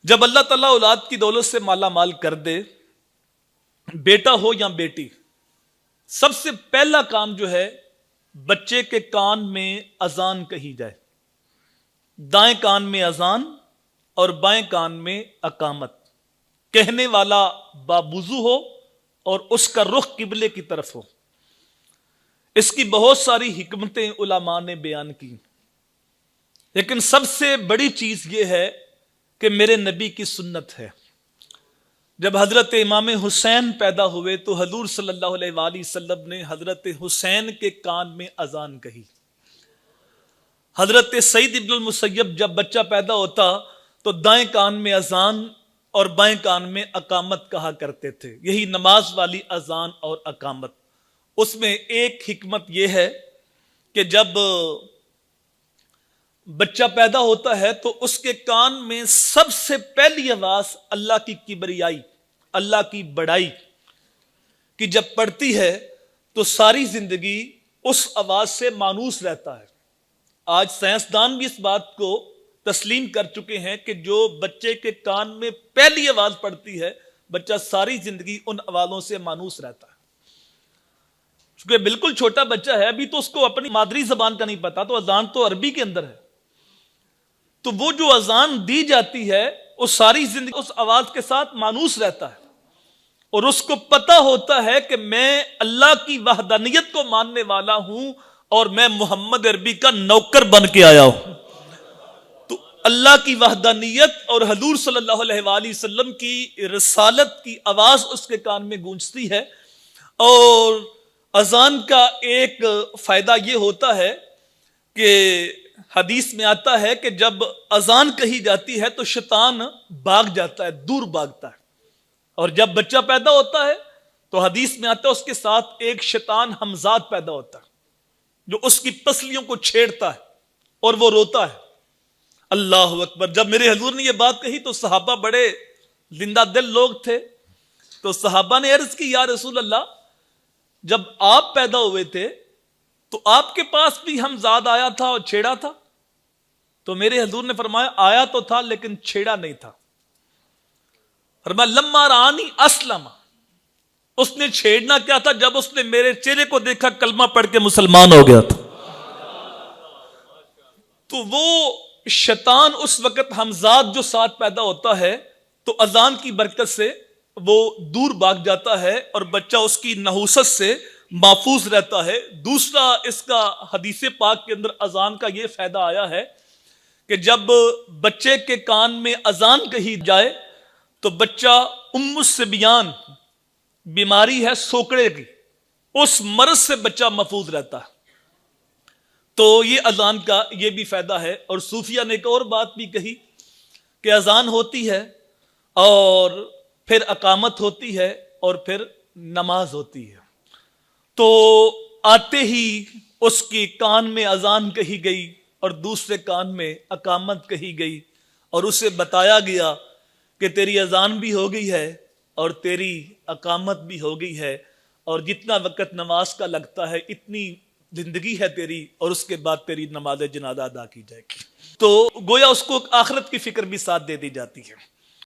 जब अल्लाह ताला औलाद की दौलत से माला माल कर दे, बेटा हो या बेटी, सबसे पहला काम जो है बच्चे के कान में अजान कही जाए। दाएं कान में अजान और बाएं कान में अकामत। कहने वाला बावुज़ू हो और उसका रुख किबले की तरफ हो। इसकी बहुत सारी हिकमतें उलमा ने बयान की, लेकिन सबसे बड़ी चीज यह है कि मेरे नबी की सुन्नत है। जब हजरत इमाम हुसैन पैदा हुए तो हजूर सल्लल्लाहु अलैहि वसल्लम ने हजरत हुसैन के कान में अजान कही। हजरत सईद इब्नुल मुसय्यब जब बच्चा पैदा होता तो दाएं कान में अजान और बाएं कान में अकामत कहा करते थे। यही नमाज वाली अजान और अकामत। उसमें एक हिकमत यह है कि जब बच्चा पैदा होता है तो उसके कान में सबसे पहली आवाज अल्लाह की किबरियाई, अल्लाह की बड़ाई की जब पड़ती है तो सारी जिंदगी उस आवाज से मानूस रहता है। आज साइंसदान भी इस बात को तस्लीम कर चुके हैं कि जो बच्चे के कान में पहली आवाज पड़ती है, बच्चा सारी जिंदगी उन आवाजों से मानूस रहता है। क्योंकि बिल्कुल छोटा बच्चा है, अभी तो उसको अपनी मादरी जबान का नहीं पता, तो अजान तो अरबी के अंदर है। तो वो जो अजान दी जाती है वो सारी जिंदगी उस आवाज के साथ मानूस रहता है और उसको पता होता है कि मैं अल्लाह की वहदानियत को मानने वाला हूं और मैं मोहम्मद अरबी का नौकर बन के आया हूं। तो अल्लाह की वहदानियत और हजूर सल्लल्लाहु अलैहि वसल्लम की रिसालत की आवाज उसके कान में गूंजती है। और अजान का एक फायदा यह होता है कि हदीस में आता है कि जब अजान कही जाती है तो शैतान भाग जाता है, दूर भागता है। और जब बच्चा पैदा होता है तो हदीस में आता है उसके साथ एक शैतान हमजाद पैदा होता है जो उसकी पसलियों को छेड़ता है और वो रोता है। अल्लाह अकबर। जब मेरे हजूर ने यह बात कही तो सहाबा बड़े जिंदा दिल लोग थे, तो सहाबा ने अर्ज की, या रसूल अल्लाह, जब आप पैदा हुए थे तो आपके पास भी हमजाद आया था और छेड़ा था? तो मेरे हजूर ने फरमाया, आया तो था लेकिन छेड़ा नहीं था। फरमाया लम्मा रानी अस्लम, उसने छेड़ना क्या था? जब उसने मेरे चेहरे को देखा कलमा पढ़ के मुसलमान हो गया था। तो वो शैतान उस वक्त हमजाद जो साथ पैदा होता है तो अजान की बरकत से वो दूर भाग जाता है और बच्चा उसकी नहुसत से महफूज रहता है। दूसरा इसका हदीस पाक के अंदर अजान का यह फायदा आया है कि जब बच्चे के कान में अजान कही जाए तो बच्चा उम्मुस्सिबियान, बीमारी है सोकड़े की, उस मर्ज से बच्चा महफूज रहता है। तो ये अजान का ये भी फायदा है। और सूफिया ने एक और बात भी कही कि अजान होती है और फिर अकामत होती है और फिर नमाज होती है। तो आते ही उसके कान में अजान कही गई और दूसरे कान में अकामत कही गई और उसे बताया गया कि तेरी अजान भी हो गई है और तेरी अकामत भी हो गई है और जितना वक्त नमाज का लगता है इतनी जिंदगी है तेरी, और उसके बाद तेरी नमाज जनाजा अदा की जाएगी। तो गोया उसको आखिरत की फिक्र भी साथ दे दी जाती है।